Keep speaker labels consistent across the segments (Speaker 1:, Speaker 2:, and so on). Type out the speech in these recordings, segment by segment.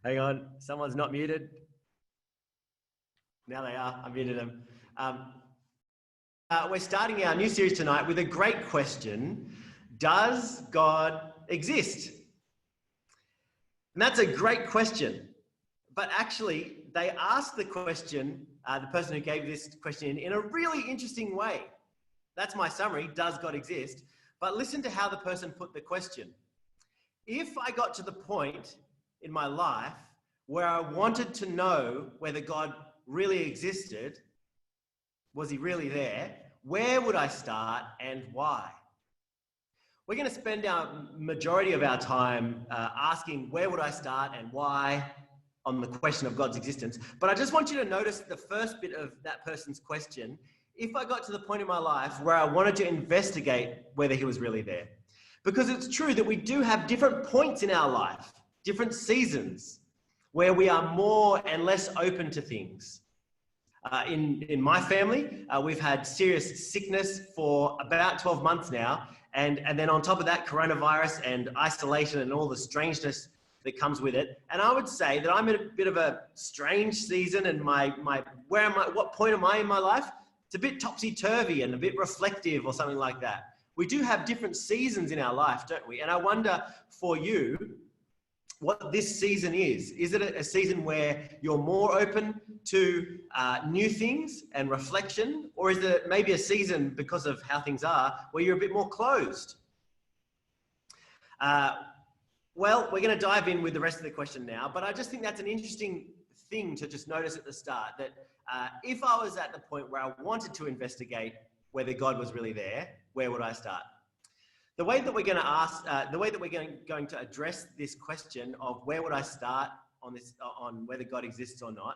Speaker 1: Hang on, someone's not muted. Now they are. I muted them. We're starting our new series tonight with a great question. Does God exist? And that's a great question. But actually, they asked the question, the person who gave this question in a really interesting way. That's my summary, does God exist? But listen to how the person put the question. If I got to the point in my life where I wanted to know whether God really existed, was he really there, where would I start and why? We're going to spend our majority of our time asking where would I start and why on the question of God's existence. But I just want you to notice the first bit of that person's question. If I got to the point in my life where I wanted to investigate whether he was really there. Because it's true that we do have different points in our life, different seasons, where we are more and less open to things. In my family, we've had serious sickness for about 12 months now. And then on top of that, coronavirus and isolation and all the strangeness that comes with it. And I would say that I'm in a bit of a strange season, and what point am I in my life? It's a bit topsy-turvy and a bit reflective or something like that. We do have different seasons in our life, don't we? And I wonder for you, what this season is. Is it a season where you're more open to new things and reflection? Or is it maybe a season, because of how things are, where you're a bit more closed? Well, we're going to dive in with the rest of the question now, but I just think that's an interesting thing to just notice at the start, that if I was at the point where I wanted to investigate whether God was really there, where would I start? The way that we're going to address this question of where would I start on whether God exists or not,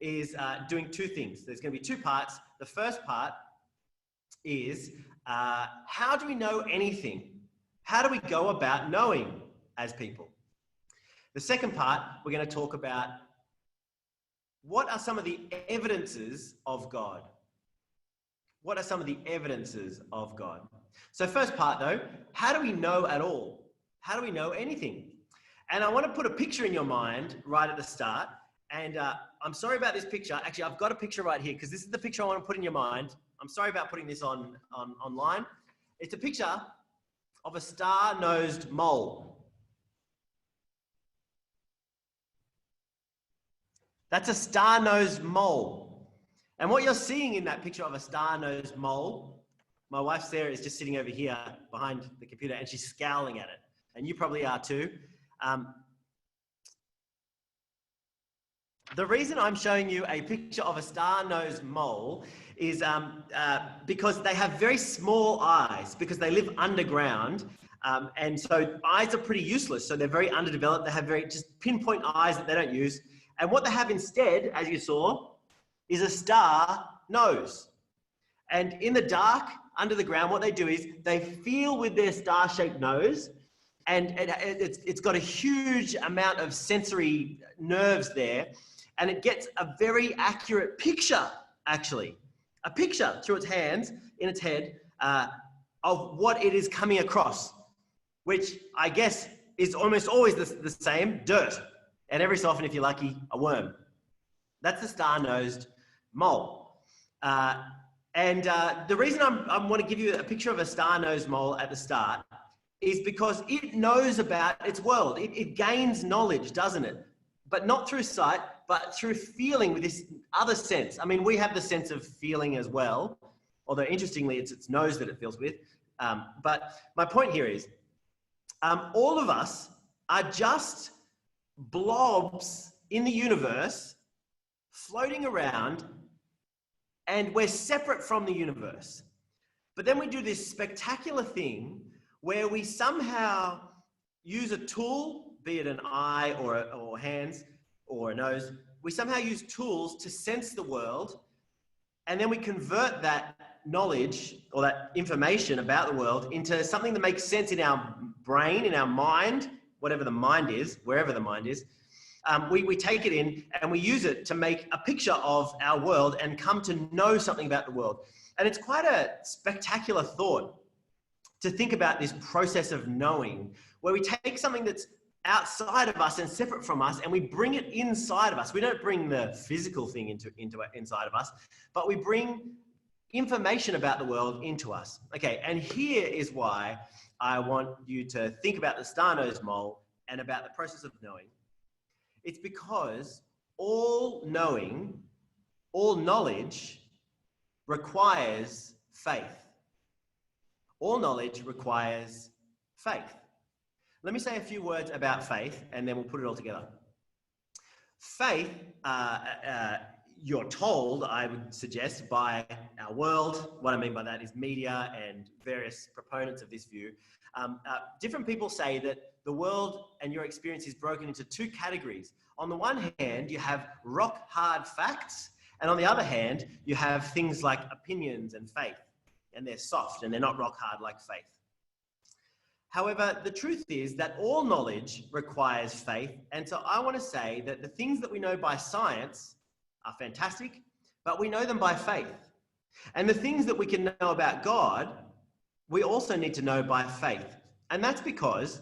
Speaker 1: is doing two things. There's going to be two parts. The first part is how do we know anything? How do we go about knowing as people? The second part, we're going to talk about what are some of the evidences of God? What are some of the evidences of God? So first part though, how do we know at all? How do we know anything? And I want to put a picture in your mind right at the start. And I'm sorry about this picture. Actually, I've got a picture right here because this is the picture I want to put in your mind. I'm sorry about putting this online. It's a picture of a star-nosed mole. That's a star-nosed mole. And what you're seeing in that picture of a star-nosed mole, my wife Sarah is just sitting over here behind the computer and she's scowling at it. And you probably are too. The reason I'm showing you a picture of a star-nosed mole is because they have very small eyes, because they live underground. And so eyes are pretty useless. So they're very underdeveloped. They have very just pinpoint eyes that they don't use. And what they have instead, as you saw, is a star nose. And in the dark, under the ground, what they do is they feel with their star-shaped nose, and it's got a huge amount of sensory nerves there, and it gets a very accurate picture, actually. A picture through its hands, in its head, of what it is coming across, which I guess is almost always the same, dirt. And every so often, if you're lucky, a worm. That's the star-nosed mole. The reason I want to give you a picture of a star-nosed mole at the start is because it knows about its world. It gains knowledge, doesn't it? But not through sight, but through feeling with this other sense. I mean, we have the sense of feeling as well, although interestingly, it's its nose that it feels with. But my point here is, all of us are just blobs in the universe floating around, and we're separate from the universe. But then we do this spectacular thing where we somehow use a tool, be it an eye or hands or a nose. We somehow use tools to sense the world, and then we convert that knowledge or that information about the world into something that makes sense in our brain, in our mind, whatever the mind is, wherever the mind is. We take it in and we use it to make a picture of our world and come to know something about the world. And it's quite a spectacular thought to think about this process of knowing, where we take something that's outside of us and separate from us, and we bring it inside of us. We don't bring the physical thing inside of us, but we bring information about the world into us. Okay, and here is why I want you to think about the star-nosed mole and about the process of knowing. It's because all knowing, all knowledge requires faith. All knowledge requires faith. Let me say a few words about faith, and then we'll put it all together. Faith, you're told, I would suggest, by our world. What I mean by that is media and various proponents of this view. Different people say that the world and your experience is broken into two categories. On the one hand, you have rock hard facts, and on the other hand, you have things like opinions and faith, and they're soft and they're not rock hard like faith. However, the truth is that all knowledge requires faith, and so I want to say that the things that we know by science are fantastic, but we know them by faith. And the things that we can know about God, we also need to know by faith. And that's because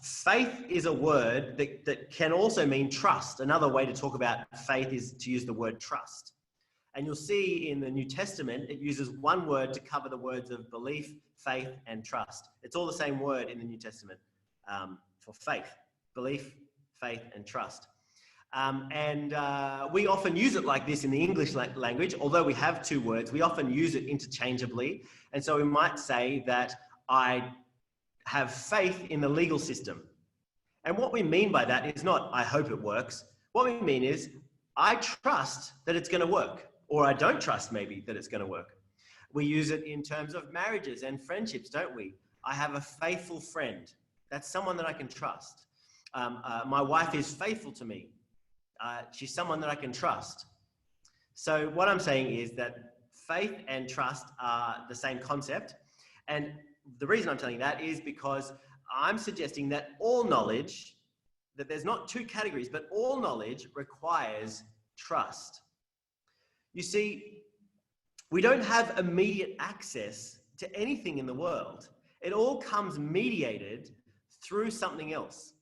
Speaker 1: faith is a word that can also mean trust. Another way to talk about faith is to use the word trust. And you'll see in the New Testament, it uses one word to cover the words of belief, faith, and trust. It's all the same word in the New Testament for faith, belief, faith, and trust. We often use it like this in the English language. Although we have two words, we often use it interchangeably. And so we might say that I have faith in the legal system. And what we mean by that is not, I hope it works. What we mean is, I trust that it's going to work, or I don't trust maybe that it's going to work. We use it in terms of marriages and friendships, don't we? I have a faithful friend. That's someone that I can trust. My wife is faithful to me. She's someone that I can trust. So what I'm saying is that faith and trust are the same concept. And the reason I'm telling you that is because I'm suggesting that all knowledge, that there's not two categories, but all knowledge requires trust. You see, we don't have immediate access to anything in the world. It all comes mediated through something else.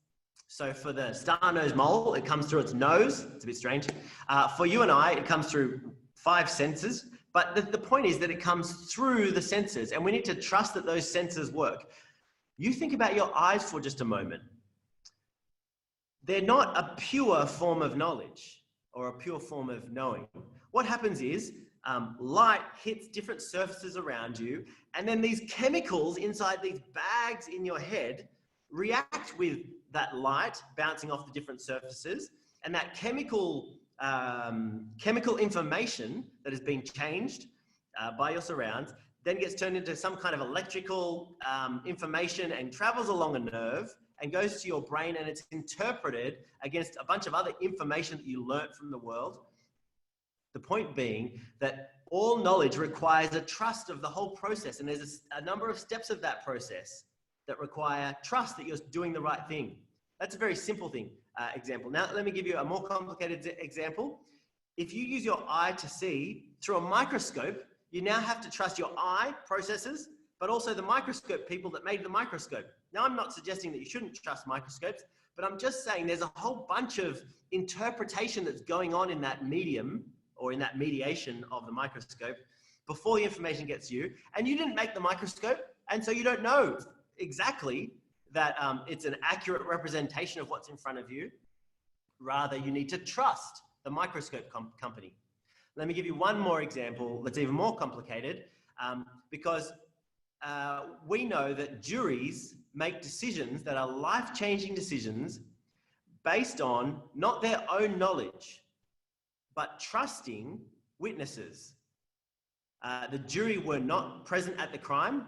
Speaker 1: So for the star-nosed mole, it comes through its nose. It's a bit strange. For you and I, it comes through 5 senses. But the point is that it comes through the senses, and we need to trust that those senses work. You think about your eyes for just a moment. They're not a pure form of knowledge or a pure form of knowing. What happens is light hits different surfaces around you, and then these chemicals inside these bags in your head react with that light bouncing off the different surfaces, and that chemical information that has been changed by your surrounds then gets turned into some kind of electrical information and travels along a nerve and goes to your brain, and it's interpreted against a bunch of other information that you learnt from the world. The point being that all knowledge requires a trust of the whole process, and there's a number of steps of that process that require trust that you're doing the right thing. That's a very simple thing, example. Now, let me give you a more complicated example. If you use your eye to see through a microscope, you now have to trust your eye processes, but also the microscope people that made the microscope. Now, I'm not suggesting that you shouldn't trust microscopes, but I'm just saying there's a whole bunch of interpretation that's going on in that medium or in that mediation of the microscope before the information gets to you. And you didn't make the microscope, and so you don't know exactly that it's an accurate representation of what's in front of you. Rather, you need to trust the microscope company. Let me give you one more example that's even more complicated, because we know that juries make decisions that are life-changing decisions based on not their own knowledge, but trusting witnesses. The jury were not present at the crime,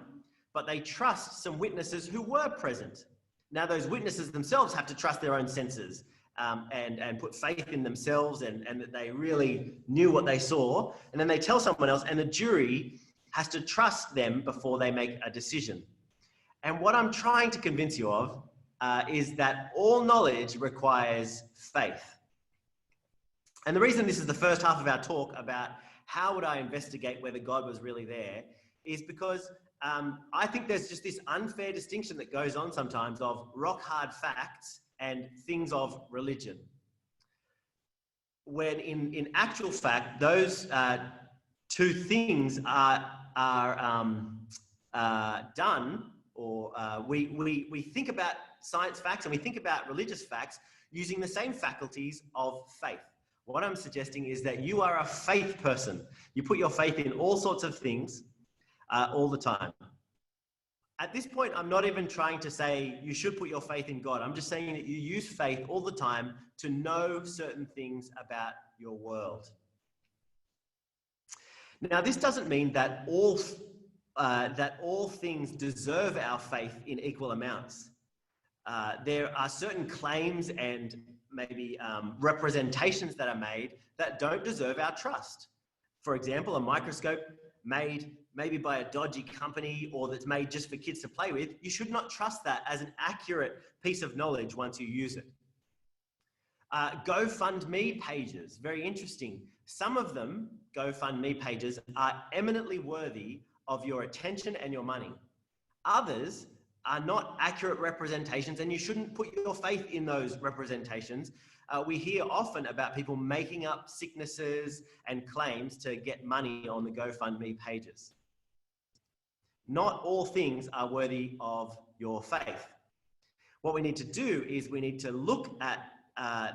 Speaker 1: but they trust some witnesses who were present. Now, those witnesses themselves have to trust their own senses and put faith in themselves and that they really knew what they saw. And then they tell someone else, and the jury has to trust them before they make a decision. And what I'm trying to convince you of is that all knowledge requires faith. And the reason this is the first half of our talk about how would I investigate whether God was really there is because I think there's just this unfair distinction that goes on sometimes of rock hard facts and things of religion. When in actual fact, those two things are done, or we think about science facts and we think about religious facts using the same faculties of faith. What I'm suggesting is that you are a faith person. You put your faith in all sorts of things all the time. At this point, I'm not even trying to say you should put your faith in God. I'm just saying that you use faith all the time to know certain things about your world. Now, this doesn't mean that all things deserve our faith in equal amounts. There are certain claims and maybe representations that are made that don't deserve our trust. For example, a microscope made maybe by a dodgy company or that's made just for kids to play with, you should not trust that as an accurate piece of knowledge once you use it. GoFundMe pages, very interesting. Some of them, GoFundMe pages, are eminently worthy of your attention and your money. Others are not accurate representations, and you shouldn't put your faith in those representations. We hear often about people making up sicknesses and claims to get money on the GoFundMe pages. Not all things are worthy of your faith. What we need to do is we need to look at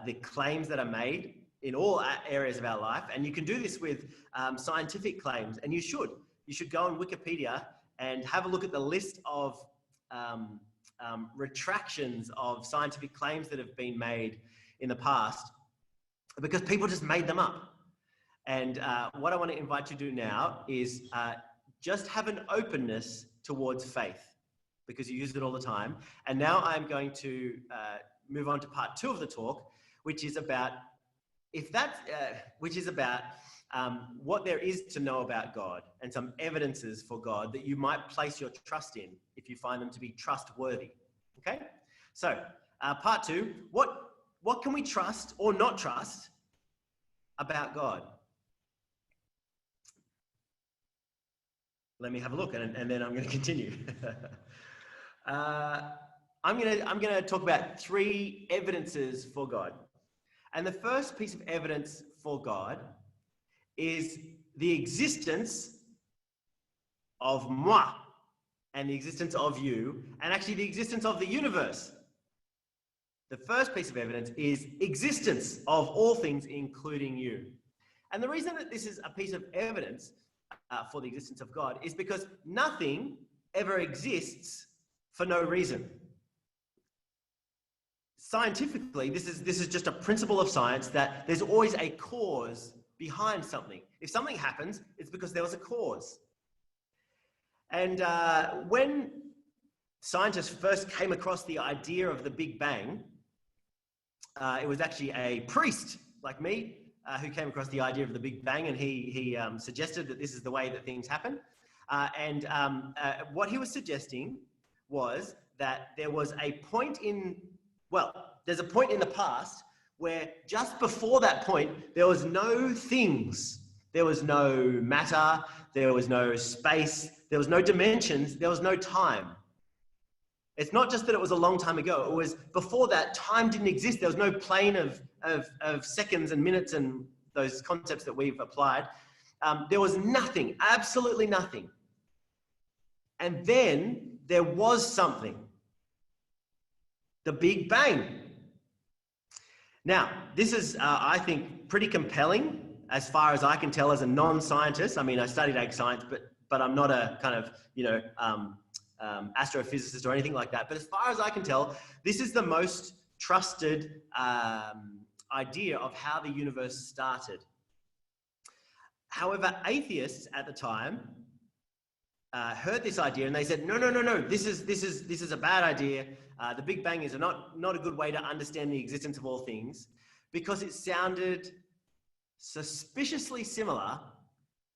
Speaker 1: the claims that are made in all areas of our life, and you can do this with scientific claims, and you should. You should go on Wikipedia and have a look at the list of retractions of scientific claims that have been made in the past, because people just made them up. And what I want to invite you to do now is just have an openness towards faith, because you use it all the time. And now I'm going to move on to part 2 of the talk, which is about what there is to know about God and some evidences for God that you might place your trust in if you find them to be trustworthy. Okay? So, part 2, what can we trust or not trust about God? Let me have a look, and then I'm going to continue. I'm going to talk about 3 evidences for God. And the first piece of evidence for God is the existence of moi and the existence of you, and actually the existence of the universe. The first piece of evidence is existence of all things, including you. And the reason that this is a piece of evidence for the existence of God is because nothing ever exists for no reason. Scientifically, this is just a principle of science that there's always a cause behind something. If something happens, it's because there was a cause. And when scientists first came across the idea of the Big Bang, it was actually a priest like me who came across the idea of the Big Bang, and he suggested that this is the way that things happen. What he was suggesting was that there was a point there's a point in the past where just before that point, there was no things. There was no matter, there was no space, there was no dimensions, there was no time. It's not just that it was a long time ago. It was before that, time didn't exist. There was no plane of seconds and minutes and those concepts that we've applied. There was nothing, absolutely nothing. And then there was something. The Big Bang. Now, this is, I think, pretty compelling as far as I can tell as a non-scientist. I mean, I studied ag science, but I'm not a kind of, astrophysicist or anything like that. But as far as I can tell, this is the most trusted idea of how the universe started. However, atheists at the time heard this idea and they said, no, this is a bad idea. The Big Bang is not a good way to understand the existence of all things, because it sounded suspiciously similar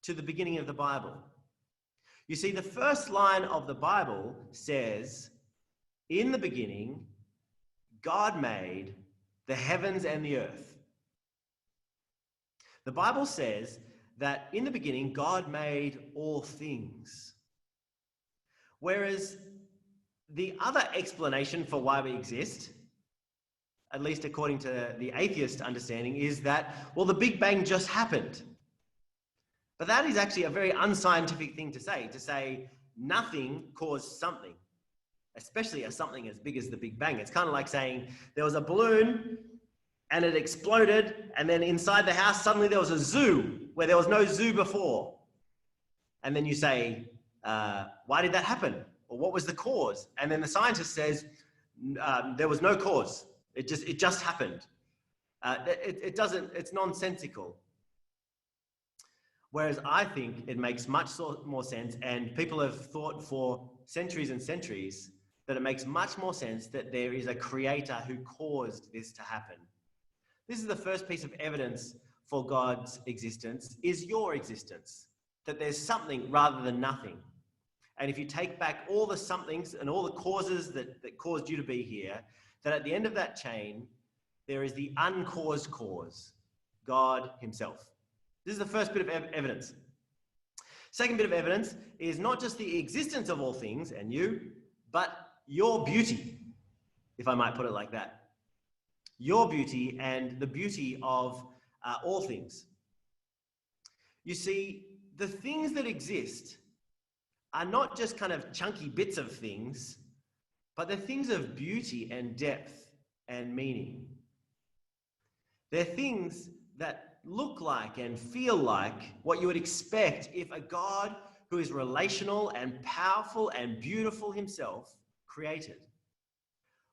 Speaker 1: to the beginning of the Bible. You see, the first line of the Bible says, in the beginning, God made the heavens and the earth. The Bible says that in the beginning, God made all things. Whereas the other explanation for why we exist, at least according to the atheist understanding, is that, well, the Big Bang just happened. But that is actually a very unscientific thing to say nothing caused something, especially a something as big as the Big Bang. It's kind of like saying there was a balloon and it exploded, and then inside the house, suddenly there was a zoo where there was no zoo before. And then you say, why did that happen? Or what was the cause? And then the scientist says, there was no cause. It just happened. It's nonsensical. Whereas I think it makes much more sense, and people have thought for centuries and centuries that it makes much more sense that there is a creator who caused this to happen. This is the first piece of evidence for God's existence, is your existence, that there's something rather than nothing. And if you take back all the somethings and all the causes that caused you to be here, that at the end of that chain, there is the uncaused cause, God himself. This is the first bit of evidence. Second bit of evidence is not just the existence of all things and you, but your beauty, if I might put it like that. Your beauty and the beauty of all things. You see, the things that exist are not just kind of chunky bits of things, but they're things of beauty and depth and meaning. They're things that look like and feel like what you would expect if a God who is relational and powerful and beautiful himself created.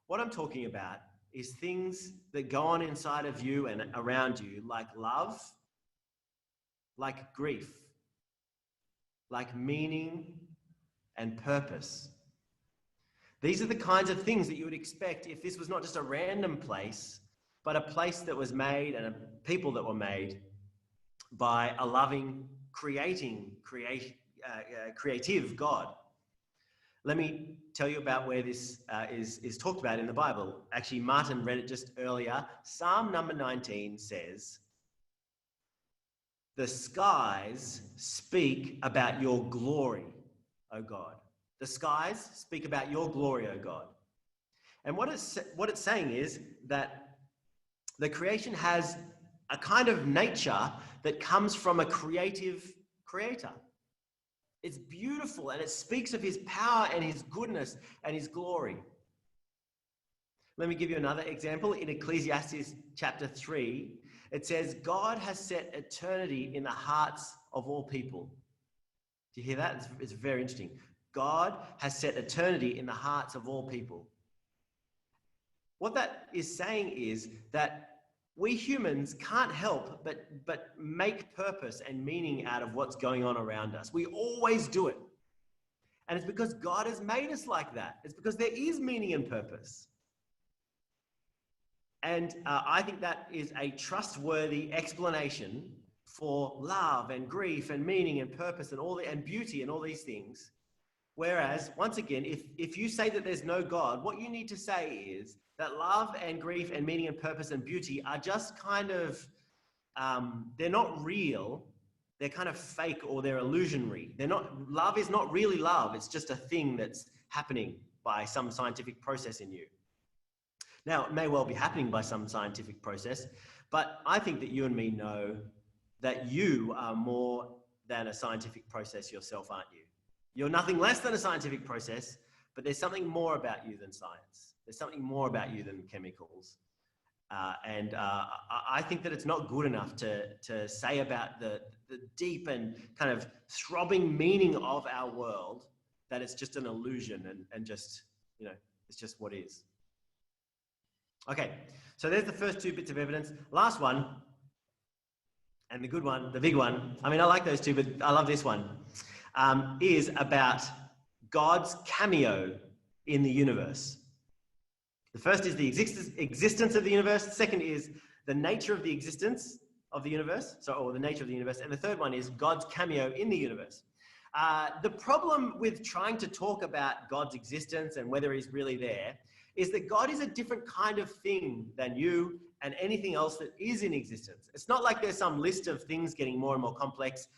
Speaker 1: What I'm talking about is things that go on inside of you and around you, like love, like grief, like meaning and purpose. These are the kinds of things that you would expect if this was not just a random place, but a place that was made and a people that were made by a loving, creative God. Let me tell you about where this is talked about in the Bible. Actually, Martin read it just earlier. Psalm number 19 says, "The skies speak about your glory, O God." The skies speak about your glory, O God. And what it's saying is that the creation has a kind of nature that comes from a creative creator. It's beautiful and it speaks of his power and his goodness and his glory. Let me give you another example. In Ecclesiastes chapter 3, it says, God has set eternity in the hearts of all people. Do you hear that? It's very interesting. God has set eternity in the hearts of all people. What that is saying is that we humans can't help but make purpose and meaning out of what's going on around us. We always do it. And it's because God has made us like that. It's because there is meaning and purpose. And I think that is a trustworthy explanation for love and grief and meaning and purpose and beauty and all these things. Whereas, once again, if you say that there's no God, what you need to say is that love and grief and meaning and purpose and beauty are just kind of, they're not real. They're kind of fake or they're illusionary. Love is not really love. It's just a thing that's happening by some scientific process in you. Now, it may well be happening by some scientific process, but I think that you and me know that you are more than a scientific process yourself, aren't you? You're nothing less than a scientific process, but there's something more about you than science. There's something more about you than chemicals. I think that it's not good enough to say about the deep and kind of throbbing meaning of our world that it's just an illusion and just, it's just what is. Okay, so there's the first two bits of evidence. Last one, and the good one, the big one, I mean, I like those two, but I love this one, is about God's cameo in the universe. The first is the existence of the universe. The second is the nature of the existence of the universe, or the nature of the universe. And the third one is God's cameo in the universe. The problem with trying to talk about God's existence and whether he's really there is that God is a different kind of thing than you and anything else that is in existence. It's not like there's some list of things getting more and more complex,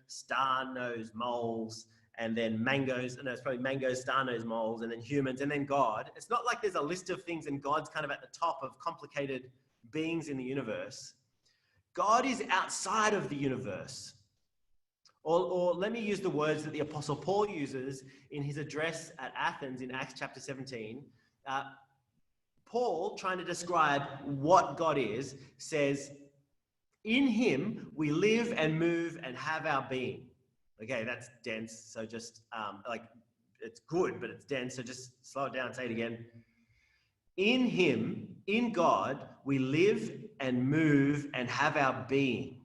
Speaker 1: star-nosed moles and then mangoes, and it's probably mangoes, star-nosed moles, and then humans, and then God. It's not like there's a list of things and God's kind of at the top of complicated beings in the universe. God is outside of the universe. Or let me use the words that the Apostle Paul uses in his address at Athens in Acts chapter 17. Paul, trying to describe what God is, says, in him we live and move and have our being. Okay, that's dense. So just it's good, but it's dense. So just slow it down and say it again. In him, in God, we live and move and have our being.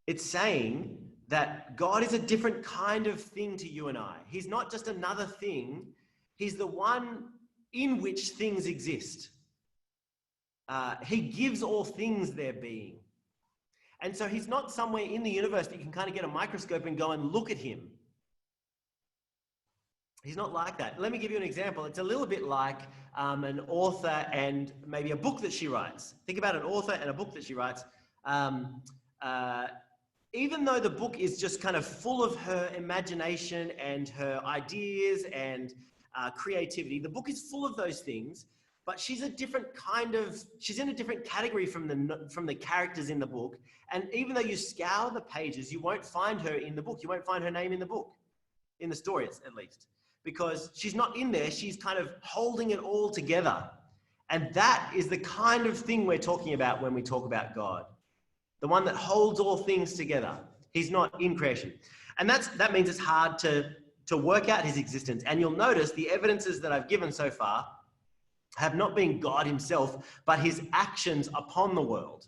Speaker 1: It's saying that God is a different kind of thing to you and I. He's not just another thing. He's the one in which things exist. He gives all things their being. And so he's not somewhere in the universe that you can kind of get a microscope and go and look at him. He's not like that. Let me give you an example. It's a little bit like an author and maybe a book that she writes. Think about an author and a book that she writes. Even though the book is just kind of full of her imagination and her ideas and creativity, the book is full of those things, but she's in a different category from the characters in the book. And even though you scour the pages, you won't find her in the book. You won't find her name in the book, in the stories at least, because she's not in there. She's kind of holding it all together. And that is the kind of thing we're talking about when we talk about God. The one that holds all things together. He's not in creation. And that means it's hard to work out his existence. And you'll notice the evidences that I've given so far have not been God himself, but his actions upon the world.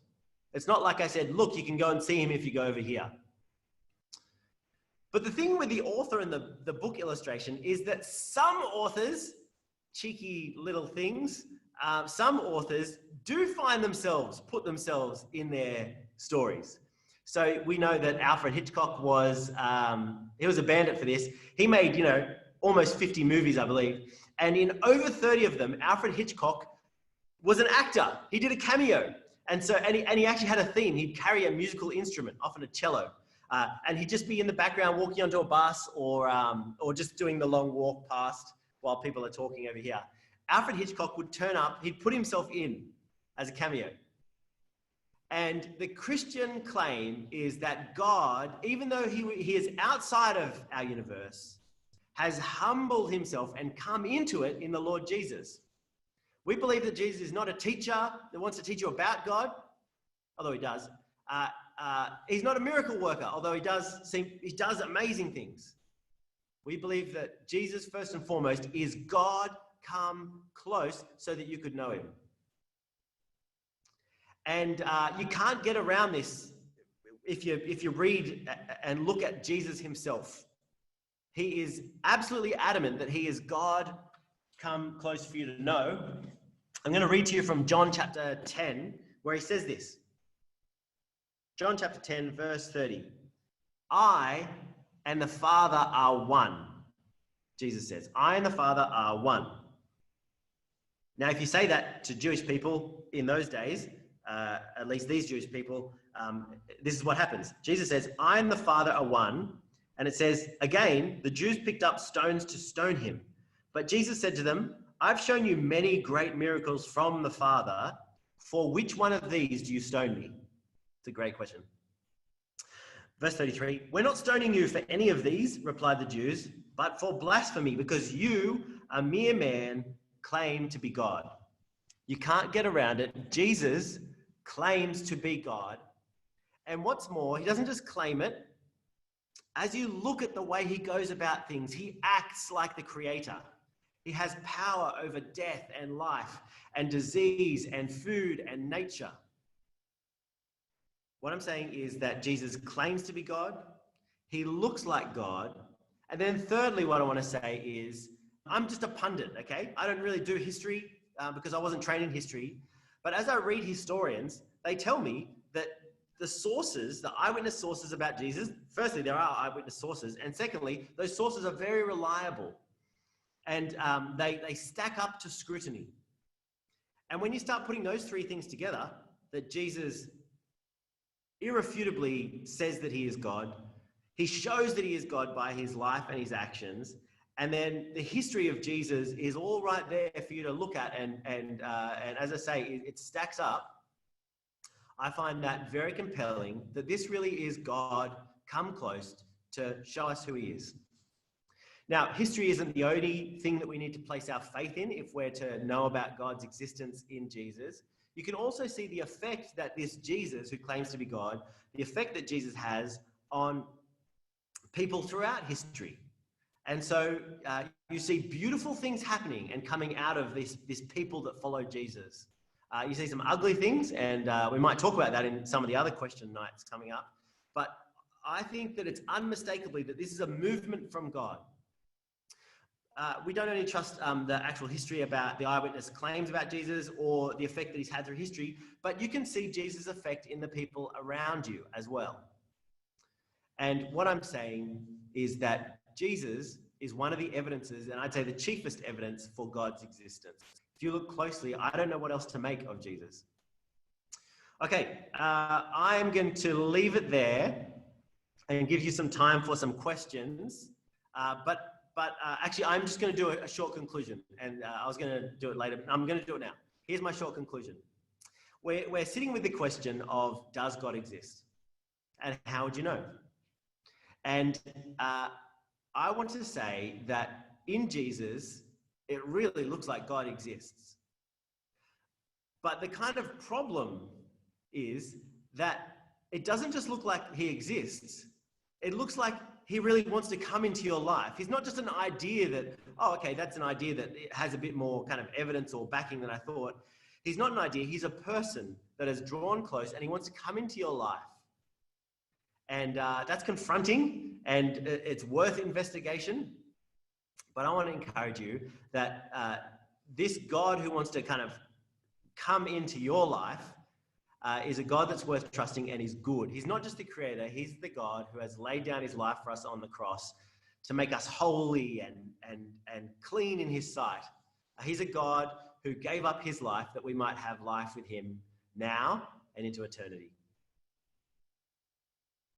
Speaker 1: It's not like I said, look, you can go and see him if you go over here. But the thing with the author and the book illustration is that some authors, cheeky little things, some authors do put themselves in their stories. So we know that Alfred Hitchcock was a bandit for this. He made, almost 50 movies, I believe. And in over 30 of them, Alfred Hitchcock was an actor. He did a cameo. And he actually had a theme. He'd carry a musical instrument, often a cello. And he'd just be in the background walking onto a bus or just doing the long walk past while people are talking over here. Alfred Hitchcock would turn up, he'd put himself in as a cameo. And the Christian claim is that God, even though he is outside of our universe, has humbled himself and come into it in the Lord Jesus. We believe that Jesus is not a teacher that wants to teach you about God, although he does. He's not a miracle worker, although he does amazing things. We believe that Jesus, first and foremost, is God come close so that you could know him. And you can't get around this if you read and look at Jesus himself. He is absolutely adamant that he is God come close for you to know. I'm going to read to you from John chapter 10, where he says this. John chapter 10, verse 30. I and the Father are one. Jesus says, I and the Father are one. Now, if you say that to Jewish people in those days, at least these Jewish people, this is what happens. Jesus says, I and the Father are one. And it says, again, the Jews picked up stones to stone him. But Jesus said to them, I've shown you many great miracles from the Father. For which one of these do you stone me? It's a great question. Verse 33, we're not stoning you for any of these, replied the Jews, but for blasphemy, because you, a mere man, claim to be God. You can't get around it. Jesus claims to be God. And what's more, he doesn't just claim it. As you look at the way he goes about things, he acts like the creator. He has power over death and life and disease and food and nature. What I'm saying is that Jesus claims to be God. He looks like God. And then thirdly, what I want to say is, I'm just a pundit, okay? I don't really do history because I wasn't trained in history. But as I read historians, they tell me that the sources, the eyewitness sources about Jesus, firstly, there are eyewitness sources. And secondly, those sources are very reliable. And they stack up to scrutiny. And when you start putting those three things together, that Jesus irrefutably says that he is God, He shows that he is God by his life and his actions. And then the history of Jesus is all right there for you to look at. And as I say, it stacks up. I find that very compelling, that this really is God come close to show us who he is. Now, history isn't the only thing that we need to place our faith in if we're to know about God's existence in Jesus. You can also see the effect that this Jesus, who claims to be God, the effect that Jesus has on people throughout history. And so you see beautiful things happening and coming out of this people that follow Jesus. You see some ugly things, and we might talk about that in some of the other question nights coming up. But I think that it's unmistakably that this is a movement from God. We don't only trust the actual history about the eyewitness claims about Jesus or the effect that he's had through history, but you can see Jesus' effect in the people around you as well. And what I'm saying is that Jesus is one of the evidences, and I'd say the chiefest evidence for God's existence. If you look closely, I don't know what else to make of Jesus. Okay, I am going to leave it there and give you some time for some questions. But actually, I'm just going to do a short conclusion, and I was going to do it later. I'm going to do it now. Here's my short conclusion. We're sitting with the question of, does God exist? And how would you know? And I want to say that in Jesus, it really looks like God exists. But the kind of problem is that it doesn't just look like he exists. It looks like he really wants to come into your life. He's not just an idea that, oh, okay, that's an idea that has a bit more kind of evidence or backing than I thought. He's not an idea. He's a person that has drawn close and he wants to come into your life. And that's confronting and it's worth investigation. But I want to encourage you that this God who wants to kind of come into your life is a God that's worth trusting and is good. He's not just the creator. He's the God who has laid down his life for us on the cross to make us holy and clean in his sight. He's a God who gave up his life that we might have life with him now and into eternity.